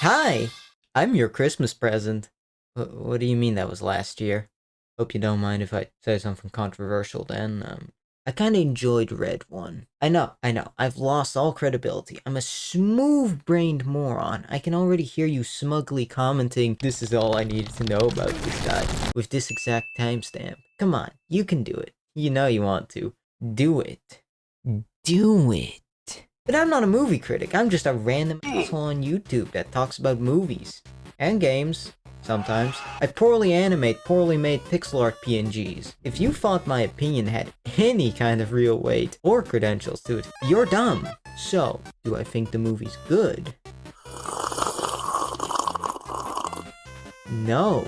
Hi, I'm your Christmas present. What do you mean that was last year? Hope you don't mind if I say something controversial then. I kinda enjoyed Red One. I know, I've lost all credibility. I'm a smooth-brained moron. I can already hear you smugly commenting, this is all I needed to know about this guy, with this exact timestamp. Come on, you can do it. You know you want to. Do it. Do it. But I'm not a movie critic, I'm just a random asshole on YouTube that talks about movies. And games. Sometimes. I poorly animate poorly made pixel art PNGs. If you thought my opinion had any kind of real weight or credentials to it, you're dumb. So, do I think the movie's good? No.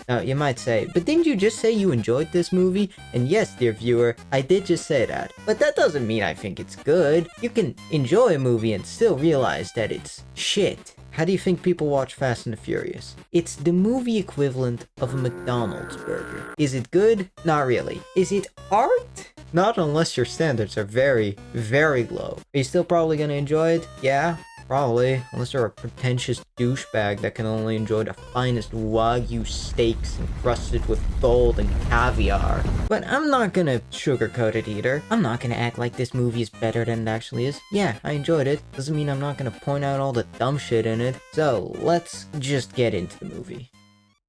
Now, you might say, but didn't you just say you enjoyed this movie? And yes, dear viewer, I did just say that. But that doesn't mean I think it's good. You can enjoy a movie and still realize that it's shit. How do you think people watch Fast and the Furious? It's the movie equivalent of a McDonald's burger. Is it good? Not really. Is it art? Not unless your standards are very, very low. Are you still probably gonna enjoy it? Yeah, probably. Unless you're a pretentious douchebag that can only enjoy the finest Wagyu steaks encrusted with gold and caviar. But I'm not gonna sugarcoat it either. I'm not gonna act like this movie is better than it actually is. Yeah, I enjoyed it. Doesn't mean I'm not gonna point out all the dumb shit in it. So, let's just get into the movie.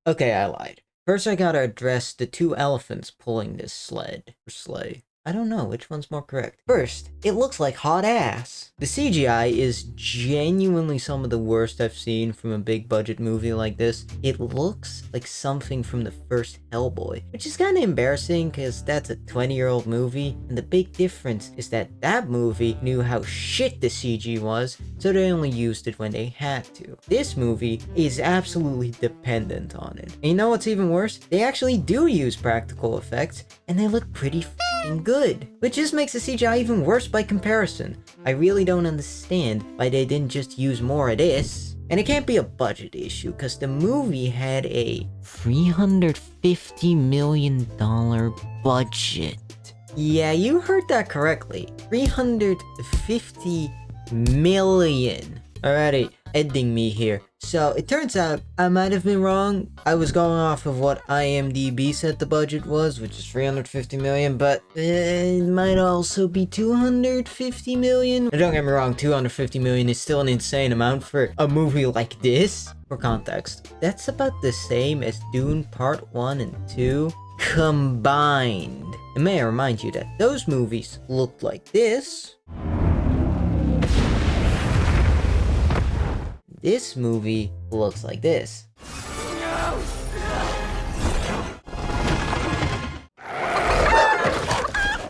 Okay, I lied. First I gotta address the two elephants pulling this sled. Or sleigh. I don't know, which one's more correct? First, it looks like hot ass. The CGI is genuinely some of the worst I've seen from a big budget movie like this. It looks like something from the first Hellboy, which is kinda embarrassing cause that's a 20-year-old movie, and the big difference is that that movie knew how shit the CG was, so they only used it when they had to. This movie is absolutely dependent on it. And you know what's even worse? They actually do use practical effects, and they look pretty f***ing good. Which just makes the CGI even worse by comparison. I really don't understand why they didn't just use more of this. And it can't be a budget issue, cause the movie had a $350 million budget. Yeah, you heard that correctly. 350 million. Alrighty, editing me here. So, it turns out I might have been wrong. I was going off of what IMDb said the budget was, which is 350 million, but it might also be 250 million. And don't get me wrong, 250 million is still an insane amount for a movie like this. For context, that's about the same as Dune Part 1 and 2 combined. And may I remind you that those movies looked like this. This movie looks like this.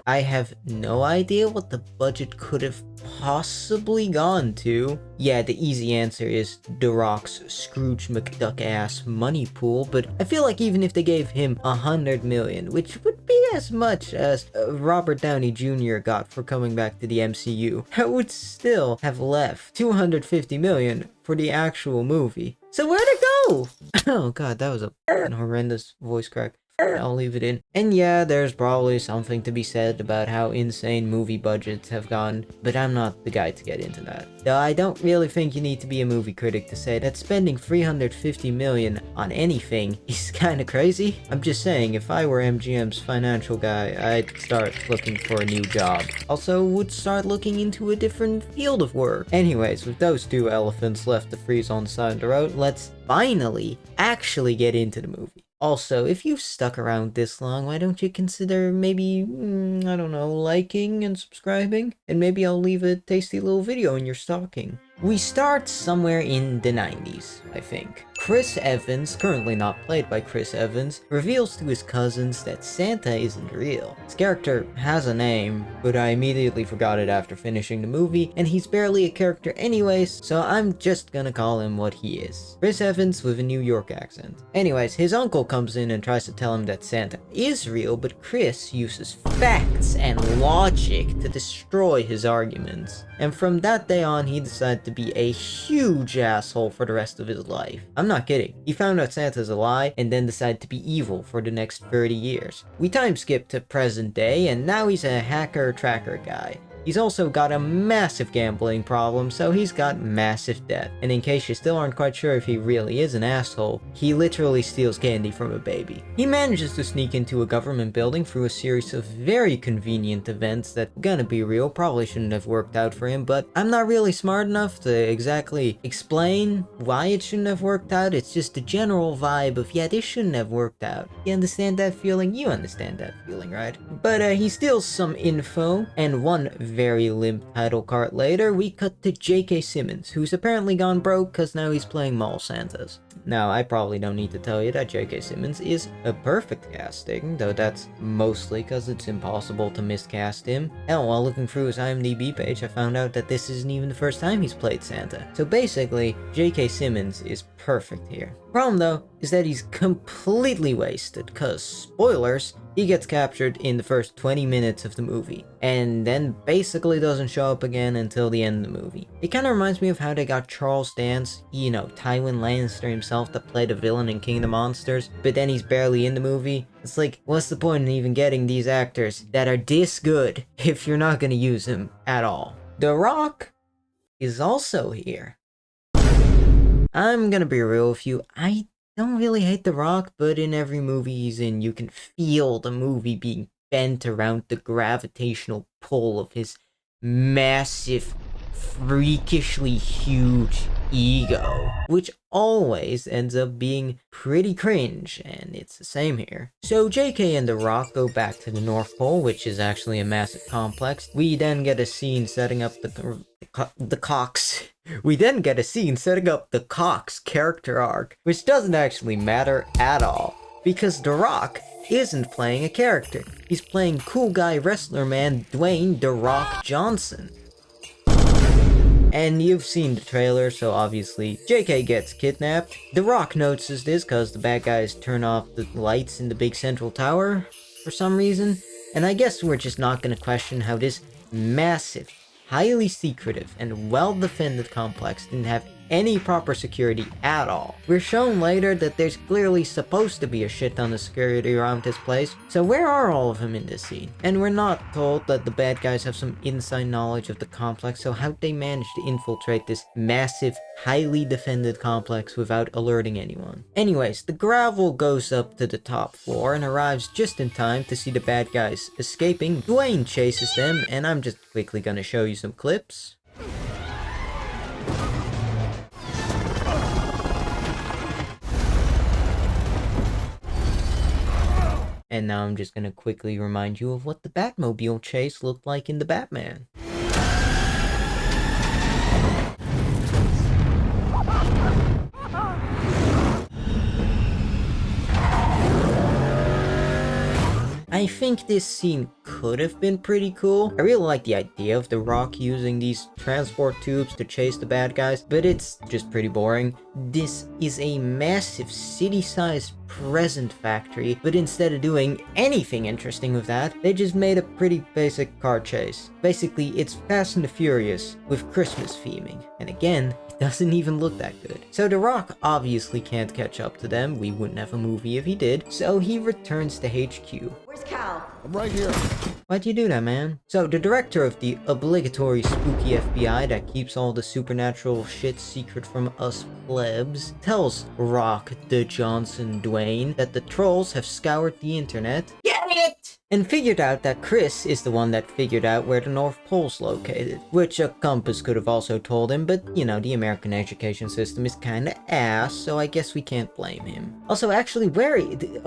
I have no idea what the budget could have possibly gone to. Yeah, the easy answer is The Rock's Scrooge McDuck-ass money pool, but I feel like even if they gave him 100 million, which would be as much as Robert Downey Jr. got for coming back to the MCU, I would still have left 250 million for the actual movie. So where'd it go? Oh god, that was a horrendous voice crack. I'll leave it in. And yeah, there's probably something to be said about how insane movie budgets have gone, but I'm not the guy to get into that. Though I don't really think you need to be a movie critic to say that spending 350 million on anything is kinda crazy. I'm just saying, if I were MGM's financial guy, I'd start looking for a new job. Also, would start looking into a different field of work. Anyways, with those two elephants left to freeze on the side of the road, let's finally actually get into the movie. Also, if you've stuck around this long, why don't you consider maybe, I don't know, liking and subscribing? And maybe I'll leave a tasty little video in your stocking. We start somewhere in the 90s, I think. Chris Evans, currently not played by Chris Evans, reveals to his cousins that Santa isn't real. His character has a name, but I immediately forgot it after finishing the movie, and he's barely a character anyways, so I'm just gonna call him what he is. Chris Evans with a New York accent. Anyways, his uncle comes in and tries to tell him that Santa is real, but Chris uses facts and logic to destroy his arguments. And from that day on, he decided to be a huge asshole for the rest of his life. I'm not kidding. He found out Santa's a lie and then decided to be evil for the next 30 years. We time skip to present day and now he's a hacker tracker guy. He's also got a massive gambling problem, so he's got massive debt. And in case you still aren't quite sure if he really is an asshole, he literally steals candy from a baby. He manages to sneak into a government building through a series of very convenient events that, gonna be real, probably shouldn't have worked out for him, but I'm not really smart enough to exactly explain why it shouldn't have worked out. It's just a general vibe of, yeah, this shouldn't have worked out. You understand that feeling? You understand that feeling, right? But he steals some info, and one very limp title card later, we cut to J K Simmons, who's apparently gone broke because now he's playing Mall Santas. Now, I probably don't need to tell you that J K Simmons is a perfect casting, though that's mostly because it's impossible to miscast him. Hell, while looking through his IMDb page, I found out that this isn't even the first time he's played Santa. So basically, J K Simmons is perfect here. Problem though, is that he's completely wasted, cause, spoilers, he gets captured in the first 20 minutes of the movie, and then basically doesn't show up again until the end of the movie. It kinda reminds me of how they got Charles Dance, you know, Tywin Lannister himself, to play the villain in King of the Monsters, but then he's barely in the movie. It's like, what's the point in even getting these actors that are this good if you're not gonna use them at all? The Rock is also here. I'm gonna be real with you, I don't really hate The Rock, but in every movie he's in, you can feel the movie being bent around the gravitational pull of his massive, freakishly huge ego, which always ends up being pretty cringe, and it's the same here. So JK and The Rock go back to the North Pole, which is actually a massive complex. We then get a scene setting up the Cox. We then get a scene setting up the Cox character arc, which doesn't actually matter at all, because The Rock isn't playing a character. He's playing cool guy wrestler man Dwayne The Rock Johnson. And you've seen the trailer, so obviously JK gets kidnapped. The Rock notices this because the bad guys turn off the lights in the big central tower for some reason. And I guess we're just not gonna question how this massive, highly secretive, and well-defended complex didn't have any proper security at all. We're shown later that there's clearly supposed to be a shit ton of security around this place, so where are all of them in this scene? And we're not told that the bad guys have some inside knowledge of the complex, so how'd they manage to infiltrate this massive, highly defended complex without alerting anyone? Anyways, the gravel goes up to the top floor and arrives just in time to see the bad guys escaping. Dwayne chases them, and I'm just quickly gonna show you some clips. And now I'm just gonna quickly remind you of what the Batmobile chase looked like in the Batman. I think this scene could have been pretty cool. I really like the idea of The Rock using these transport tubes to chase the bad guys, but it's just pretty boring. This is a massive city-sized present factory, but instead of doing anything interesting with that, they just made a pretty basic car chase. Basically, it's Fast and the Furious with Christmas theming. And again, it doesn't even look that good. So The Rock obviously can't catch up to them. We wouldn't have a movie if he did. So he returns to HQ. Where's Cal? I'm right here. Why'd you do that, man? So the director of the obligatory spooky FBI that keeps all the supernatural shit secret from us plebs tells Rock the Johnson Dwayne that the trolls have scoured the internet. Get it! And figured out that Chris is the one that figured out where the North Pole's located. Which a compass could have also told him, but you know, the American education system is kinda ass, so I guess we can't blame him. Also, actually,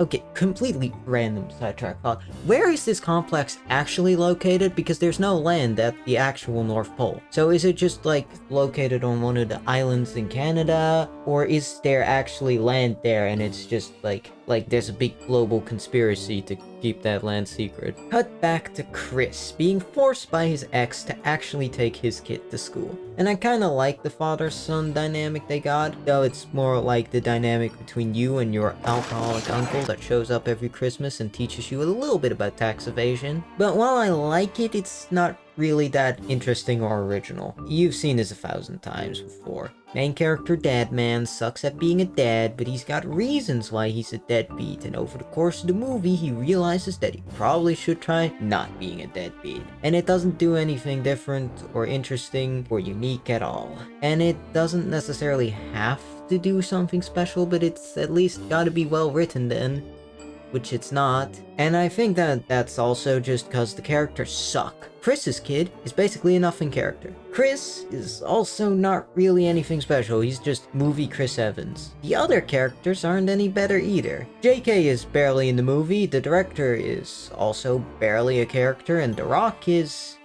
okay, completely random sidetrack thought. Where is this complex actually located? Because there's no land at the actual North Pole. So is it just like located on one of the islands in Canada? Or is there actually land there and it's just like there's a big global conspiracy to keep that land secret? Cut back to Chris being forced by his ex to actually take his kid to school. And I kinda like the father-son dynamic they got, though it's more like the dynamic between you and your alcoholic uncle that shows up every Christmas and teaches you a little bit about tax evasion. But while I like it, it's not really that interesting or original. You've seen this 1,000 times before. Main character dad man sucks at being a dad, but he's got reasons why he's a deadbeat, and over the course of the movie he realizes that he probably should try not being a deadbeat. And it doesn't do anything different or interesting or unique at all. And it doesn't necessarily have to do something special, but it's at least gotta be well written then. Which it's not. And I think that that's also just cause the characters suck. Chris's kid is basically a nothing character. Chris is also not really anything special, he's just movie Chris Evans. The other characters aren't any better either. JK is barely in the movie, the director is also barely a character, and The Rock is...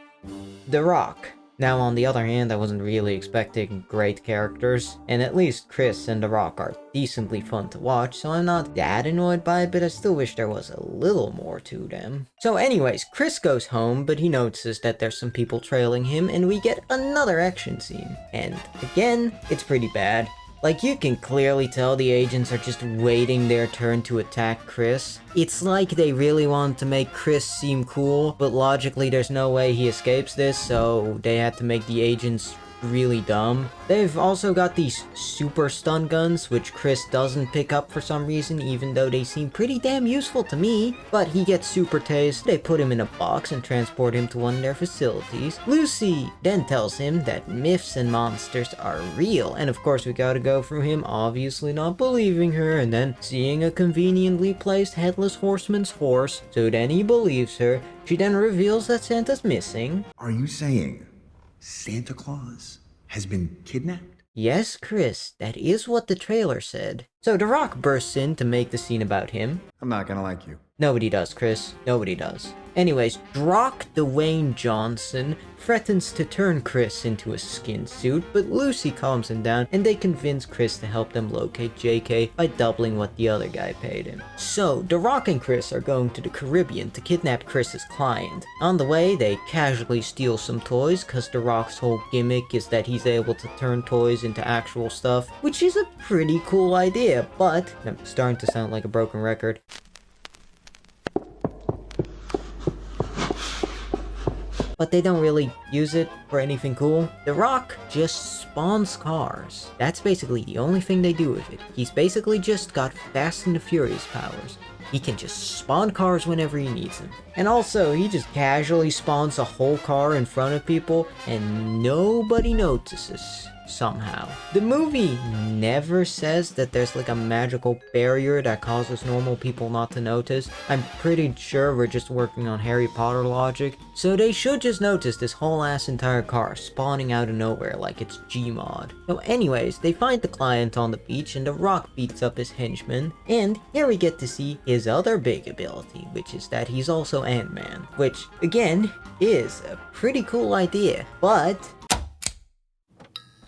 The Rock. Now, on the other hand, I wasn't really expecting great characters, and at least Chris and The Rock are decently fun to watch, so I'm not that annoyed by it, but I still wish there was a little more to them. So anyways, Chris goes home, but he notices that there's some people trailing him, and we get another action scene. And again, it's pretty bad. Like, you can clearly tell the agents are just waiting their turn to attack Chris. It's like they really want to make Chris seem cool, but logically there's no way he escapes this, so they had to make the agents really dumb. They've also got these super stun guns, which Chris doesn't pick up for some reason, even though they seem pretty damn useful to me. But he gets super tased, they put him in a box and transport him to one of their facilities. Lucy then tells him that myths and monsters are real, and of course we gotta go through him obviously not believing her, and then seeing a conveniently placed headless horseman's horse, so then he believes her. She then reveals that Santa's missing. Are you saying Santa Claus has been kidnapped? Yes, Chris, that is what the trailer said. So The Rock bursts in to make the scene about him. I'm not gonna like you. Nobody does, Chris. Nobody does. Anyways, Dwayne Johnson threatens to turn Chris into a skin suit, but Lucy calms him down and they convince Chris to help them locate JK by doubling what the other guy paid him. So, The Rock and Chris are going to the Caribbean to kidnap Chris's client. On the way, they casually steal some toys, cause The Rock's whole gimmick is that he's able to turn toys into actual stuff, which is a pretty cool idea, but I'm starting to sound like a broken record. But they don't really use it for anything cool. The Rock just spawns cars. That's basically the only thing they do with it. He's basically just got Fast and the Furious powers. He can just spawn cars whenever he needs them. And also, he just casually spawns a whole car in front of people and nobody notices. Somehow. The movie never says that there's like a magical barrier that causes normal people not to notice. I'm pretty sure we're just working on Harry Potter logic. So they should just notice this whole ass entire car spawning out of nowhere like it's Gmod. So anyways, they find the client on the beach and The Rock beats up his henchman. And here we get to see his other big ability, which is that he's also Ant-Man. Which, again, is a pretty cool idea. But...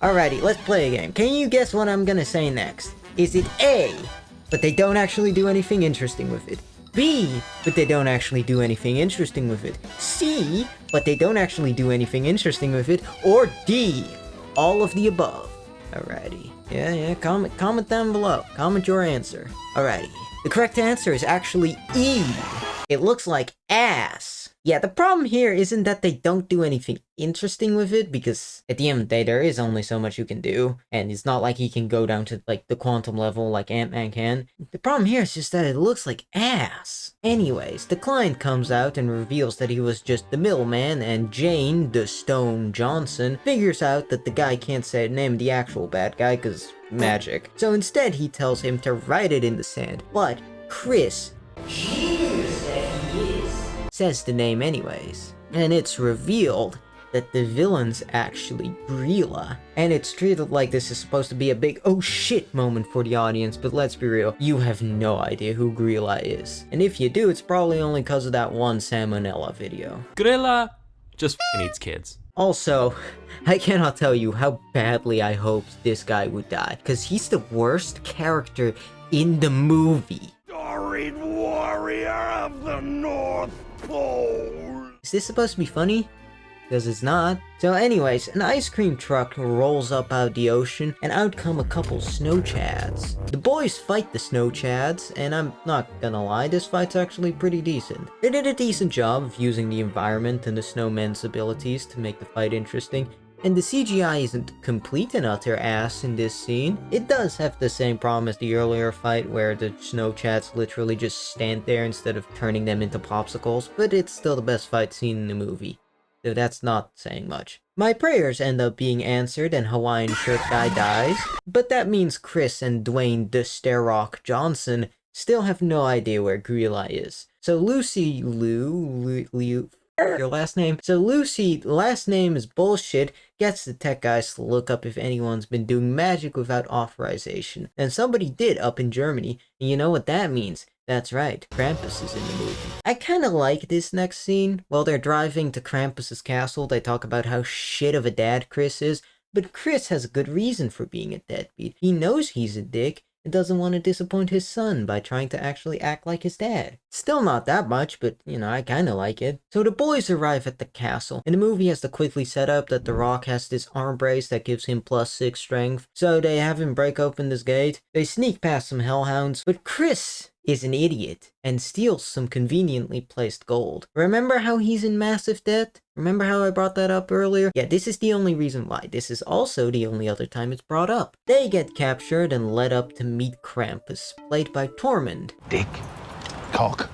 alrighty, let's play a game. Can you guess what I'm gonna say next? Is it A, but they don't actually do anything interesting with it? B, but they don't actually do anything interesting with it? C, but they don't actually do anything interesting with it? Or D, all of the above? Alrighty. Yeah, comment down below. Comment your answer. Alrighty. The correct answer is actually E. It looks like ass. Yeah, the problem here isn't that they don't do anything interesting with it, because at the end of the day, there is only so much you can do, and it's not like he can go down to, like, the quantum level like Ant-Man can. The problem here is just that it looks like ass. Anyways, the client comes out and reveals that he was just the middleman, and Jane, the Stone Johnson, figures out that the guy can't say the name of the actual bad guy, because magic. So instead, he tells him to write it in the sand, but Chris, says the name anyways. And it's revealed that the villain's actually Grilla. And it's treated like this is supposed to be a big oh shit moment for the audience, but let's be real, you have no idea who Grilla is. And if you do, it's probably only because of that one Salmonella video. Grilla just eats kids. Also, I cannot tell you how badly I hoped this guy would die, because he's the worst character in the movie. Storied warrior of the North Pole. Is this supposed to be funny? because it's not. So anyways, an ice cream truck rolls up out the ocean, and out come a couple snow chads. The boys fight the snow chads, and I'm not gonna lie, this fight's actually pretty decent. They did a decent job of using the environment and the snowmen's abilities to make the fight interesting, and the CGI isn't complete and utter ass in this scene. It does have the same problem as the earlier fight where the snow chats literally just stand there instead of turning them into popsicles, but it's still the best fight scene in the movie. So that's not saying much. My prayers end up being answered and Hawaiian shirt guy dies, but that means Chris and Dwayne The Rock Johnson still have no idea where Grilla is. So Lucy your last name. So Lucy, last name is bullshit, gets the tech guys to look up if anyone's been doing magic without authorization. And somebody did up in Germany, and you know what that means? That's right, Krampus is in the movie. I kinda like this next scene. While they're driving to Krampus's castle, they talk about how shit of a dad Chris is, but Chris has a good reason for being a deadbeat. He knows he's a dick, and doesn't want to disappoint his son by trying to actually act like his dad. Still not that much, but you know, I kinda like it. So the boys arrive at the castle, and the movie has to quickly set up that The Rock has this arm brace that gives him +6 strength, so they have him break open this gate. They sneak past some hellhounds, but Chris is an idiot and steals some conveniently placed gold. Remember how he's in massive debt? Remember how I brought that up earlier? Yeah, this is the only reason why. This is also the only other time it's brought up. They get captured and led up to meet Krampus, played by Tormund. Dick. Cock.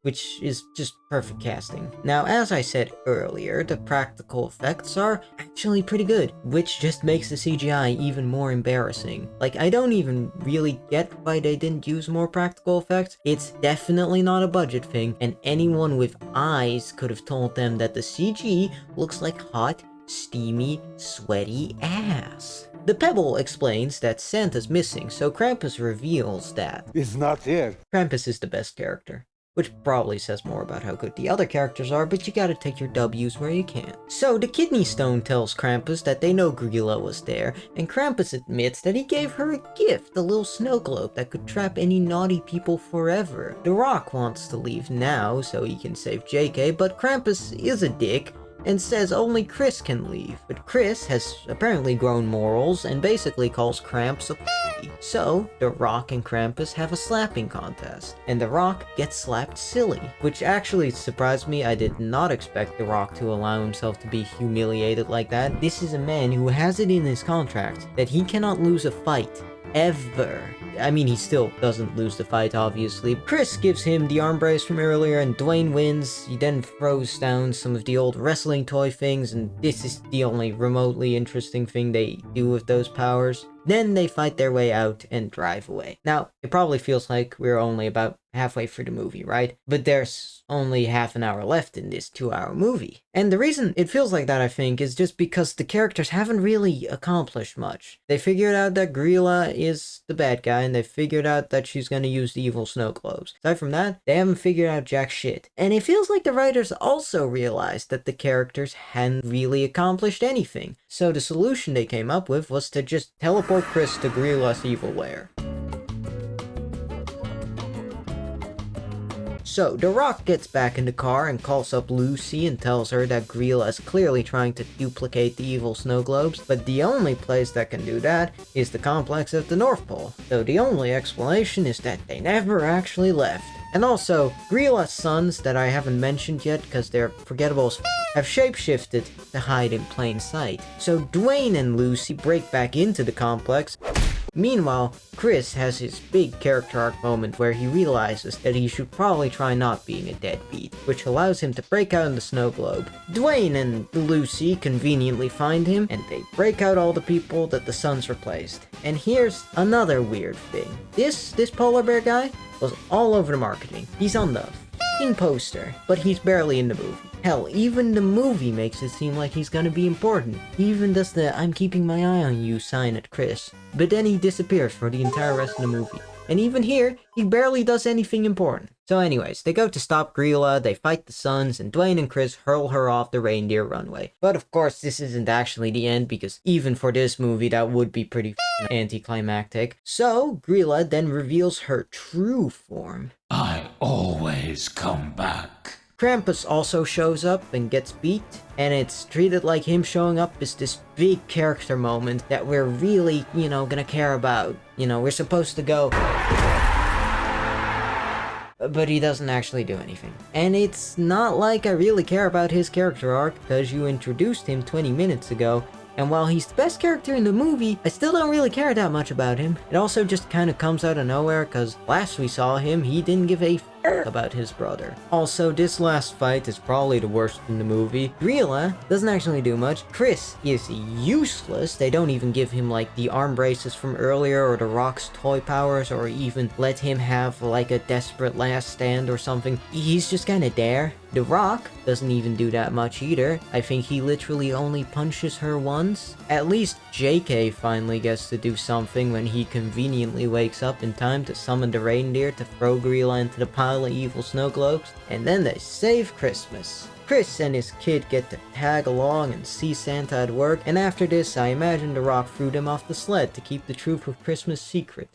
Which is just perfect casting. Now, as I said earlier, the practical effects are actually pretty good, which just makes the CGI even more embarrassing. Like, I don't even really get why they didn't use more practical effects. It's definitely not a budget thing, and anyone with eyes could have told them that the CG looks like hot, steamy, sweaty ass. The Pebble explains that Santa's missing, so Krampus reveals that It's not here. Krampus is the best character. Which probably says more about how good the other characters are, but you gotta take your W's where you can. So the kidney stone tells Krampus that they know Grilla was there, and Krampus admits that he gave her a gift, a little snow globe that could trap any naughty people forever. The Rock wants to leave now so he can save JK, but Krampus is a dick and says only Chris can leave. But Chris has apparently grown morals and basically calls Kramps a pussy. So, The Rock and Krampus have a slapping contest, and The Rock gets slapped silly, which actually surprised me. I did not expect The Rock to allow himself to be humiliated like that. This is a man who has it in his contract that he cannot lose a fight. Ever. I mean, he still doesn't lose the fight, obviously. Chris gives him the arm brace from earlier, and Dwayne wins. He then throws down some of the old wrestling toy things, and this is the only remotely interesting thing they do with those powers. Then they fight their way out and drive away. Now, it probably feels like we're only about halfway through the movie, right? But there's only half an hour left in this 2-hour movie. And the reason it feels like that, I think, is just because the characters haven't really accomplished much. They figured out that Grilla is the bad guy, and they figured out that she's gonna use the evil snow globes. Aside from that, they haven't figured out jack shit. And it feels like the writers also realized that the characters hadn't really accomplished anything. So the solution they came up with was to just teleport Chris to Grilla's evil lair. So, The Rock gets back in the car and calls up Lucy and tells her that Grilla is clearly trying to duplicate the evil snow globes, but the only place that can do that is the complex at the North Pole. So the only explanation is that they never actually left. And also, Grilla's sons that I haven't mentioned yet because they're forgettable as have shapeshifted to hide in plain sight. So Dwayne and Lucy break back into the complex. Meanwhile, Chris has his big character arc moment where he realizes that he should probably try not being a deadbeat, which allows him to break out in the snow globe. Dwayne and Lucy conveniently find him, and they break out all the people that the sons replaced. And here's another weird thing. This polar bear guy was all over the marketing. He's on the f***ing poster, but he's barely in the movie. Hell, even the movie makes it seem like he's gonna be important. He even does the "I'm keeping my eye on you" sign at Chris. But then he disappears for the entire rest of the movie. And even here, he barely does anything important. So anyways, they go to stop Grilla, they fight the sons, and Dwayne and Chris hurl her off the reindeer runway. But of course, this isn't actually the end, because even for this movie, that would be pretty anticlimactic. So, Grilla then reveals her true form. I always come back. Krampus also shows up and gets beat, and it's treated like him showing up is this big character moment that we're really, gonna care about. We're supposed to go, but he doesn't actually do anything. And it's not like I really care about his character arc, because you introduced him 20 minutes ago, and while he's the best character in the movie, I still don't really care that much about him. It also just kind of comes out of nowhere, because last we saw him, he didn't give a about his brother. Also, this last fight is probably the worst in the movie. Drila doesn't actually do much. Chris is useless. They don't even give him like the arm braces from earlier or the Rock's toy powers, or even let him have like a desperate last stand or something. He's just kind of there. The Rock doesn't even do that much either. I think he literally only punches her once. At least JK finally gets to do something when he conveniently wakes up in time to summon the reindeer to throw Grilla into the pile of evil snow globes, and then they save Christmas. Chris and his kid get to tag along and see Santa at work, and after this I imagine The Rock threw them off the sled to keep the truth of Christmas secret.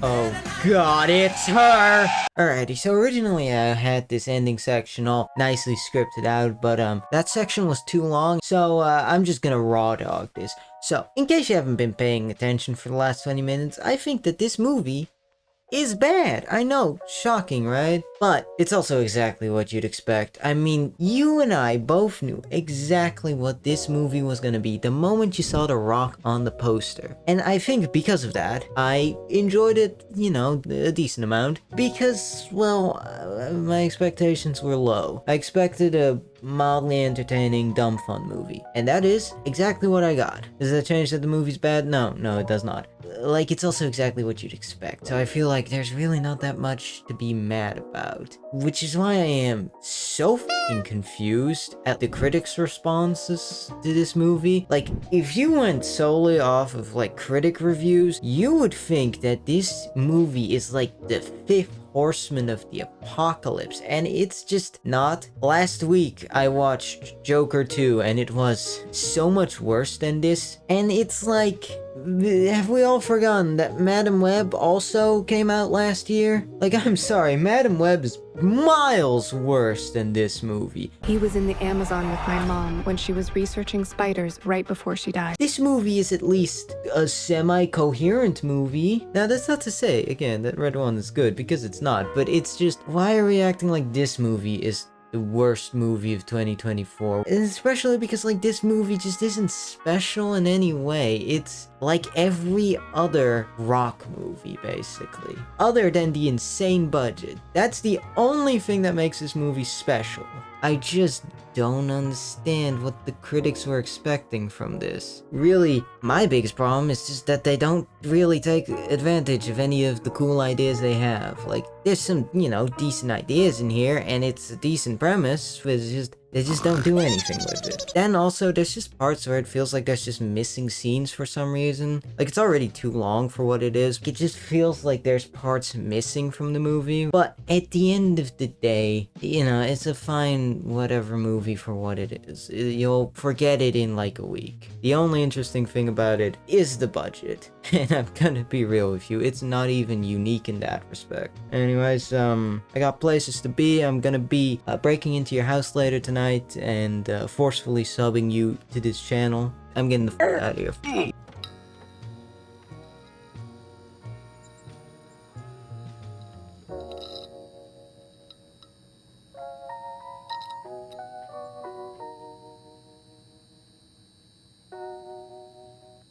Oh god, it's her! Alrighty, so originally I had this ending section all nicely scripted out, but that section was too long, so I'm just gonna raw dog this. So, in case you haven't been paying attention for the last 20 minutes, I think that this movie is bad. I know, shocking, right? But it's also exactly what you'd expect. I mean, you and I both knew exactly what this movie was gonna be the moment you saw The Rock on the poster. And I think because of that, I enjoyed it, a decent amount. Because, well, my expectations were low. I expected a mildly entertaining, dumb fun movie. And that is exactly what I got. Does that change that the movie's bad? No, it does not. Like, it's also exactly what you'd expect. So I feel like there's really not that much to be mad about. Which is why I am so fucking confused at the critics' responses to this movie. Like, if you went solely off of, like, critic reviews, you would think that this movie is like the fifth horseman of the apocalypse, and it's just not. Last week I watched Joker 2 and it was so much worse than this, and it's like, have we all forgotten that Madam Web also came out last year? Like, I'm sorry, Madam Web is miles worse than this movie. He was in the Amazon with my mom when she was researching spiders right before she died. This movie is at least a semi-coherent movie. Now, that's not to say, again, that Red One is good, because it's not, but it's just, why are we acting like this movie is the worst movie of 2024? And especially because, like, this movie just isn't special in any way. It's like every other Rock movie, basically. Other than the insane budget. That's the only thing that makes this movie special. I just don't understand what the critics were expecting from this. Really, my biggest problem is just that they don't really take advantage of any of the cool ideas they have. Like, there's some, decent ideas in here, and it's a decent premise, but they just don't do anything with it. Then also, there's just parts where it feels like there's just missing scenes for some reason. Like, it's already too long for what it is. It just feels like there's parts missing from the movie. But at the end of the day, it's a fine whatever movie for what it is. You'll forget it in like a week. The only interesting thing about it is the budget. And I'm gonna be real with you, it's not even unique in that respect. Anyways, I got places to be. I'm gonna be breaking into your house later tonight and forcefully subbing you to this channel. I'm getting the f*** out of here.